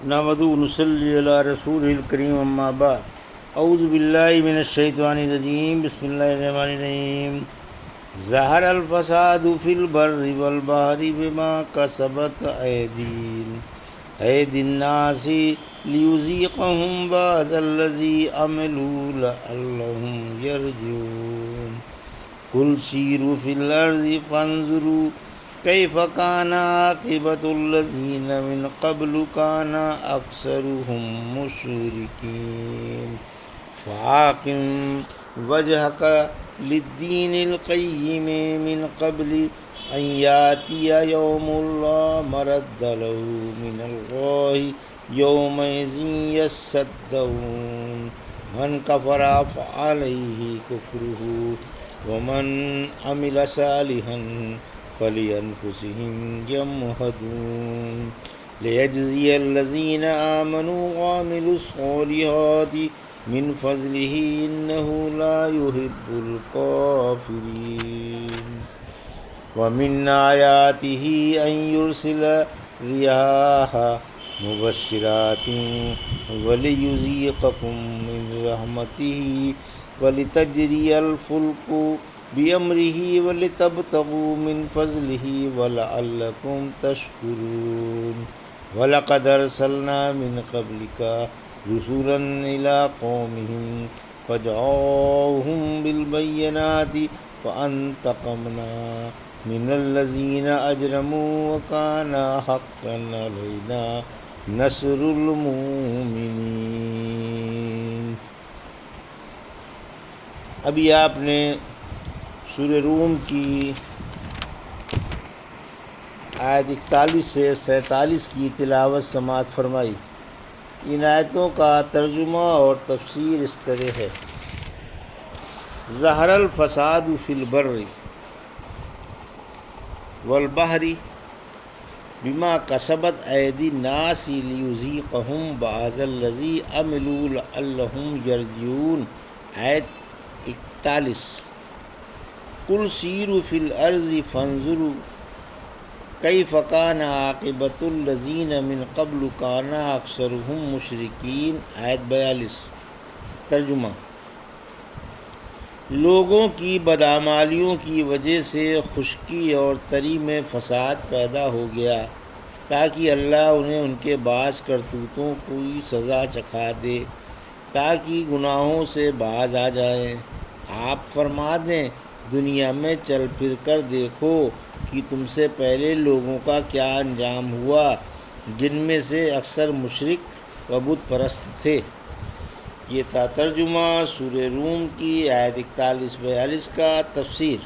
نحمدہ و نصلی علی رسول الکریم اما بعد اعوذ باللہ من الشیطان الرجیم بسم اللہ الرحمن الرحیم ظہر الفساد فی البر والبحر بما کسبت ایدی الناس لیذیقہم بعض الذی عملوا لعلہم یرجعون قل سیروا فی الارض فانظروا کیف کان عاقبۃ الذین من قبل کان اکثرهم مشرکین فاقم وجہک للدین القیم من قبل ان یاتی یوم لا مرد له من اللہ یومئذ یصدعون من کفر فعلیہ کفرہ ومن عمل صالحا فلأنفسهم يمهدون ليجزي الذين آمنوا وعملوا الصالحات من فضله إنه لا يحب الكافرين ومن آياته أن يرسل رياح مبشرات وليذيقكم من رحمته ولتجري الفلك بأمره ولتبتغوا من فضله ولعلكم تشكرون ولقد أرسلنا من قبلك رسلا إلى قومهم فجاءوهم بالبينات فانتقمنا من الذين أجرموا وكان حقا علينا نصر المؤمنين۔ ابھی آپ نے سورہ روم کی آیت 41 سے 47 کی تلاوت سماعت فرمائی۔ ان آیتوں کا ترجمہ اور تفسیر اس طرح ہے: ظہر الفساد فی البر والبحر بما کسبت ایدی الناس لیذیقہم بعض الذی عملوا لعلہم یرجعون۔ آیت 41۔ قل سیروا فی الارض فانظروا کیف کان عاقبۃ الذین من قبل کان اکثرهم مشرکین۔ آیت 42۔ ترجمہ: لوگوں کی بدعمالیوں کی وجہ سے خشکی اور تری میں فساد پیدا ہو گیا تاکہ اللہ انہیں ان کے بعض کرتوتوں کی سزا چکھا دے تاکہ گناہوں سے باز آ جائیں۔ آپ فرما دیں، دنیا میں چل پھر کر دیکھو کہ تم سے پہلے لوگوں کا کیا انجام ہوا، جن میں سے اکثر مشرک و بت پرست تھے۔ یہ تھا ترجمہ سورہ روم کی آیت 41-42 کا۔ تفسیر: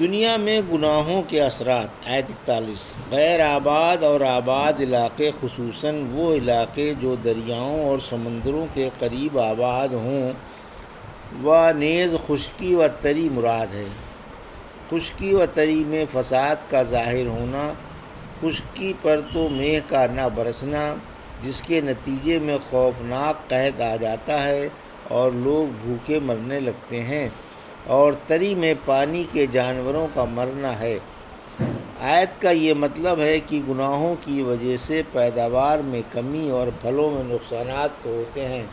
دنیا میں گناہوں کے اثرات۔ آیت 41۔ غیر آباد اور آباد علاقے، خصوصاً وہ علاقے جو دریاؤں اور سمندروں کے قریب آباد ہوں، و نیز خشکی و تری مراد ہے۔ خشکی و تری میں فساد کا ظاہر ہونا، خشکی پر تو میگھ کا نہ برسنا جس کے نتیجے میں خوفناک قحط آ جاتا ہے اور لوگ بھوکے مرنے لگتے ہیں، اور تری میں پانی کے جانوروں کا مرنا ہے۔ آیت کا یہ مطلب ہے کہ گناہوں کی وجہ سے پیداوار میں کمی اور پھلوں میں نقصانات تو ہوتے ہیں۔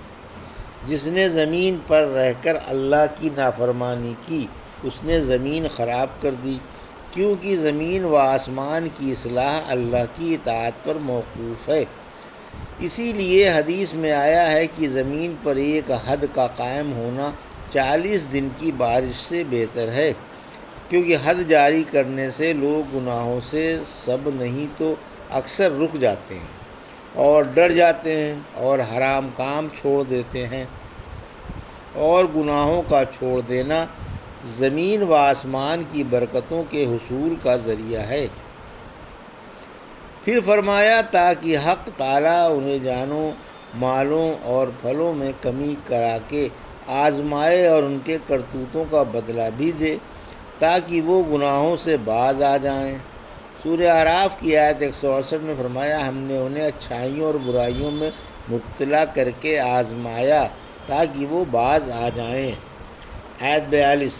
جس نے زمین پر رہ کر اللہ کی نافرمانی کی، اس نے زمین خراب کر دی، کیونکہ زمین و آسمان کی اصلاح اللہ کی اطاعت پر موقوف ہے۔ اسی لیے حدیث میں آیا ہے کہ زمین پر ایک حد کا قائم ہونا 40 دن کی بارش سے بہتر ہے، کیونکہ حد جاری کرنے سے لوگ گناہوں سے سب نہیں تو اکثر رک جاتے ہیں اور ڈر جاتے ہیں اور حرام کام چھوڑ دیتے ہیں، اور گناہوں کا چھوڑ دینا زمین و آسمان کی برکتوں کے حصول کا ذریعہ ہے۔ پھر فرمایا تاکہ حق تعالیٰ انہیں جانوں، مالوں اور پھلوں میں کمی کرا کے آزمائے اور ان کے کرتوتوں کا بدلہ بھی دے تاکہ وہ گناہوں سے باز آ جائیں۔ سورہ اعراف کی آیت 168 میں فرمایا، ہم نے انہیں اچھائیوں اور برائیوں میں مبتلا کر کے آزمایا تاکہ وہ باز آ جائیں۔ آیت 42۔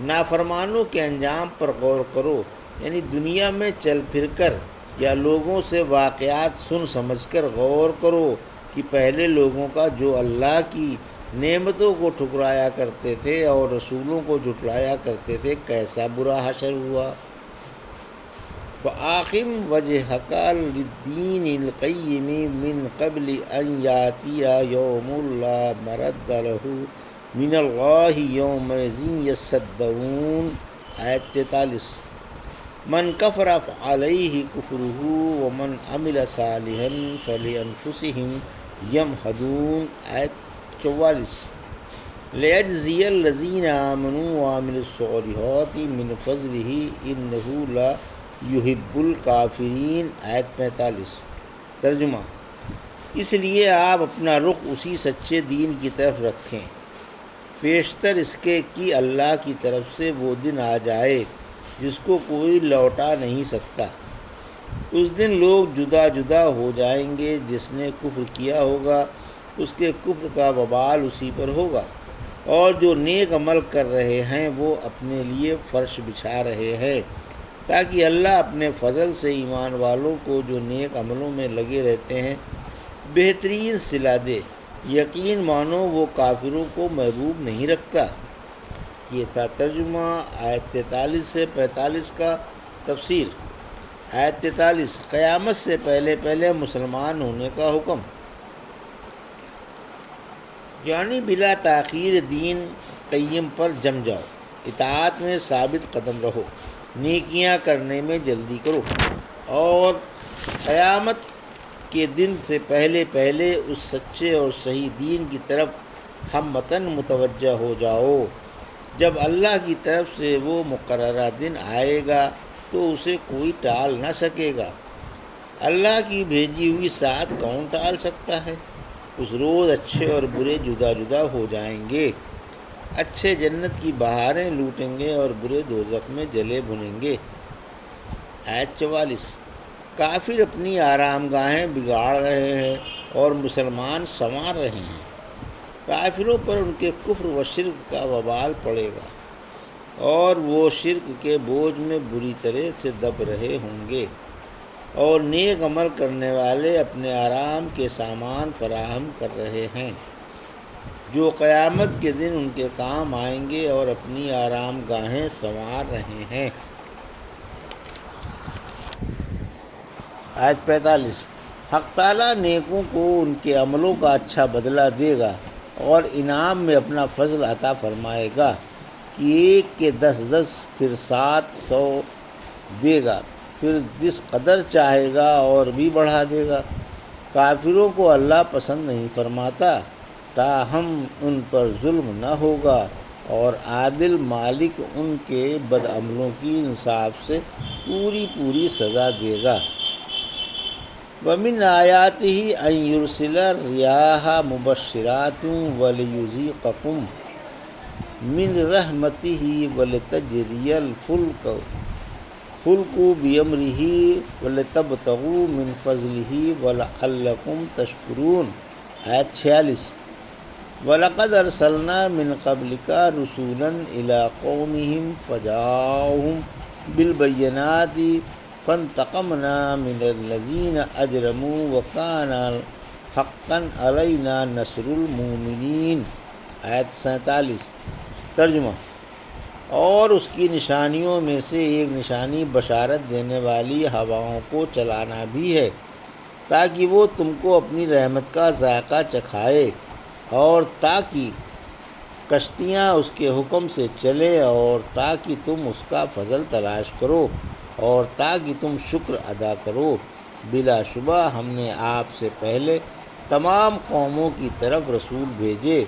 نافرمانوں کے انجام پر غور کرو، یعنی دنیا میں چل پھر کر یا لوگوں سے واقعات سن سمجھ کر غور کرو کہ پہلے لوگوں کا جو اللہ کی نعمتوں کو ٹھکرایا کرتے تھے اور رسولوں کو جھٹلایا کرتے تھے کیسا برا حشر ہوا۔ فَأَقِمْ وَجْهَكَ لِلدِّينِ الْقَيِّمِ مِنْ قَبْلِ أَنْ يَأْتِيَ يَوْمٌ لَا مَرَدَّ لَهُ مِنَ اللَّهِ يَوْمَئِذٍ يَصَّدَّعُونَ آیت 43۔ من کفر فعلیہ کفرہ ومن عمل صالحا فلانفسہم یمہدون آیت 44۔ لیجزی الذین آمنوا وعملوا الصالحات من فضلہ انہ لا یحب الکافرین آیت 45۔ ترجمہ: اس لیے آپ اپنا رخ اسی سچے دین کی طرف رکھیں، پیشتر اس کے کہ اللہ کی طرف سے وہ دن آ جائے جس کو کوئی لوٹا نہیں سکتا۔ اس دن لوگ جدا جدا ہو جائیں گے، جس نے کفر کیا ہوگا اس کے کفر کا وبال اسی پر ہوگا، اور جو نیک عمل کر رہے ہیں وہ اپنے لیے فرش بچھا رہے ہیں تاکہ اللہ اپنے فضل سے ایمان والوں کو جو نیک عملوں میں لگے رہتے ہیں بہترین صلہ دے۔ یقین مانو وہ کافروں کو محبوب نہیں رکھتا۔ یہ تھا ترجمہ آیت 43 سے 45 کا۔ تفسیر آیت 43: قیامت سے پہلے پہلے مسلمان ہونے کا حکم، یعنی بلا تاخیر دین قیم پر جم جاؤ، اطاعت میں ثابت قدم رہو، نیکیاں کرنے میں جلدی کرو، اور قیامت کے دن سے پہلے پہلے اس سچے اور صحیح دین کی طرف ہم وطن متوجہ ہو جاؤ۔ جب اللہ کی طرف سے وہ مقررہ دن آئے گا تو اسے کوئی ٹال نہ سکے گا۔ اللہ کی بھیجی ہوئی ساتھ کون ٹال سکتا ہے؟ اس روز اچھے اور برے جدا جدا ہو جائیں گے، اچھے جنت کی بہاریں لوٹیں گے اور برے دوزخ میں جلے بھنیں گے۔ آیت 44: کافر اپنی آرام گاہیں بگاڑ رہے ہیں اور مسلمان سنوار رہے ہیں۔ کافروں پر ان کے کفر و شرک کا وبال پڑے گا اور وہ شرک کے بوجھ میں بری طرح سے دب رہے ہوں گے، اور نیک عمل کرنے والے اپنے آرام کے سامان فراہم کر رہے ہیں جو قیامت کے دن ان کے کام آئیں گے، اور اپنی آرام گاہیں سنوار رہے ہیں۔ آیت 45: حق تعالیٰ نیکوں کو ان کے عملوں کا اچھا بدلہ دے گا اور انعام میں اپنا فضل عطا فرمائے گا کہ ایک کے 10 پھر 700 دے گا، پھر جس قدر چاہے گا اور بھی بڑھا دے گا۔ کافروں کو اللہ پسند نہیں فرماتا، تاہم ان پر ظلم نہ ہوگا، اور عادل مالک ان کے بدعملوں کی انصاف سے پوری سزا دے گا۔ وَمِنْ آيَاتِهِ أَنْ يُرْسِلَ الرِّيَاحَ مُبَشِّرَاتٍ وَلِيُذِيقَكُم مِّن رَحْمَتِهِ وَلِتَجْرِيَ الْفُلْكُ بِأَمْرِهِ وَلِتَبْتَغُوا مِنْ فَضْلِهِ وَلَعَلَّكُمْ تَشْكُرُونَ آیت 46۔ وَلَقَدْ أَرْسَلْنَا مِنْ قَبْلِكَ رُسُلًا إِلَىٰ قَوْمِهِمْ فَجَاءُوهُم بِالْبَيِّنَاتِ فَانْتَقَمْنَا مِنَ الَّذِينَ أَجْرَمُوا وَكَانَ حَقًّا عَلَيْنَا نَصْرُ الْمُؤْمِنِينَ آیت 47۔ ترجمہ: اور اس کی نشانیوں میں سے ایک نشانی بشارت دینے والی ہواؤں کو چلانا بھی ہے تاکہ وہ تم کو اپنی رحمت کا ذائقہ چکھائے، اور تاکہ کشتیاں اس کے حکم سے چلیں، اور تاکہ تم اس کا فضل تلاش کرو، اور تاکہ تم شکر ادا کرو۔ بلا شبہ ہم نے آپ سے پہلے تمام قوموں کی طرف رسول بھیجے،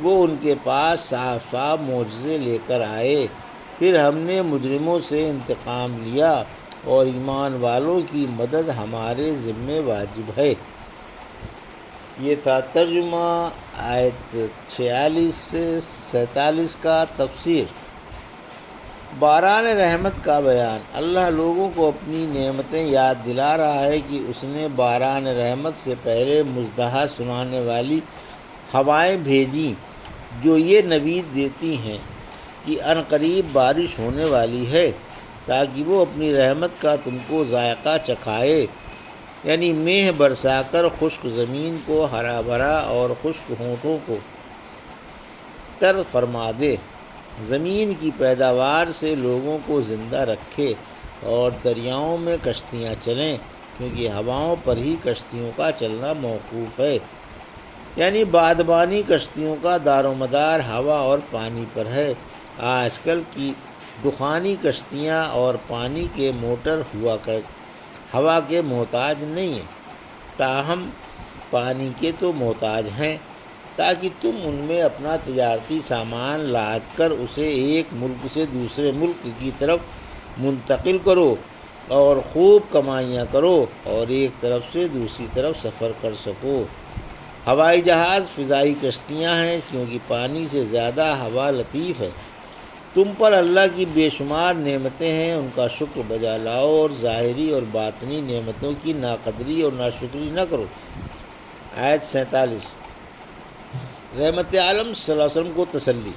وہ ان کے پاس صاف صاف معجزے لے کر آئے، پھر ہم نے مجرموں سے انتقام لیا، اور ایمان والوں کی مدد ہمارے ذمہ واجب ہے۔ یہ تھا ترجمہ آیت 46 سے 47 کا۔ تفسیر باران رحمت کا بیان۔ اللہ لوگوں کو اپنی نعمتیں یاد دلا رہا ہے کہ اس نے باران رحمت سے پہلے مژدہ سنانے والی ہوائیں بھیجیں جو یہ نوید دیتی ہیں کہ عنقریب بارش ہونے والی ہے، تاکہ وہ اپنی رحمت کا تم کو ذائقہ چکھائے، یعنی میہ برسا کر خشک زمین کو ہرا بھرا اور خشک ہونٹوں کو تر فرما دے، زمین کی پیداوار سے لوگوں کو زندہ رکھے اور دریاؤں میں کشتیاں چلیں، کیونکہ ہواؤں پر ہی کشتیوں کا چلنا موقوف ہے، یعنی بادبانی کشتیوں کا دار و مدار ہوا اور پانی پر ہے۔ آج کل کی دخانی کشتیاں اور پانی کے موٹر ہوا کے محتاج نہیں ہیں، تاہم پانی کے تو محتاج ہیں، تاکہ تم ان میں اپنا تجارتی سامان لاد کر اسے ایک ملک سے دوسرے ملک کی طرف منتقل کرو اور خوب کمائیاں کرو اور ایک طرف سے دوسری طرف سفر کر سکو۔ ہوائی جہاز فضائی کشتیاں ہیں، کیونکہ پانی سے زیادہ ہوا لطیف ہے۔ تم پر اللہ کی بے شمار نعمتیں ہیں، ان کا شکر بجا لاؤ اور ظاہری اور باطنی نعمتوں کی ناقدری اور ناشکری نہ کرو۔ آیت 47۔ رحمت عالم صلی اللہ علیہ وسلم کو تسلی۔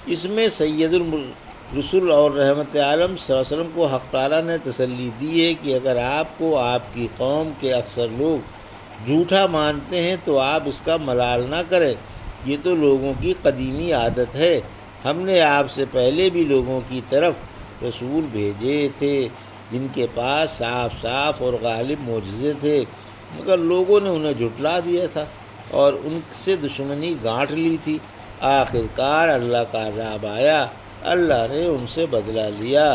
اس میں سید الرسل اور رحمت عالم صلی اللہ علیہ وسلم کو حق تعالیٰ نے تسلی دی ہے کہ اگر آپ کو آپ کی قوم کے اکثر لوگ جھوٹا مانتے ہیں تو آپ اس کا ملال نہ کریں، یہ تو لوگوں کی قدیمی عادت ہے۔ ہم نے آپ سے پہلے بھی لوگوں کی طرف رسول بھیجے تھے جن کے پاس صاف صاف اور غالب معجزے تھے، مگر لوگوں نے انہیں جھٹلا دیا تھا اور ان سے دشمنی گانٹھ لی تھی۔ آخر کار اللہ کا عذاب آیا، اللہ نے ان سے بدلہ لیا،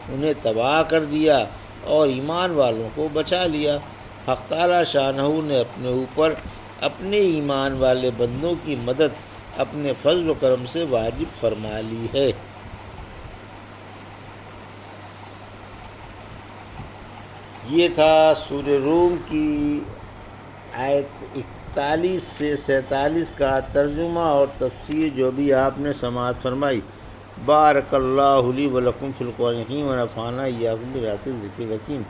انہیں تباہ کر دیا اور ایمان والوں کو بچا لیا۔ حق تعالیٰ شانہ نے اپنے اوپر اپنے ایمان والے بندوں کی مدد اپنے فضل و کرم سے واجب فرما لی ہے۔ یہ تھا سورہ روم کی آیت 41 سے 47 کا ترجمہ اور تفسیر جو بھی آپ نے سماعت فرمائی۔ بارک اللہ لی و لکم فی القرآن الحکیم و نفعنا ایاکم بآیات الذکر الحکیم۔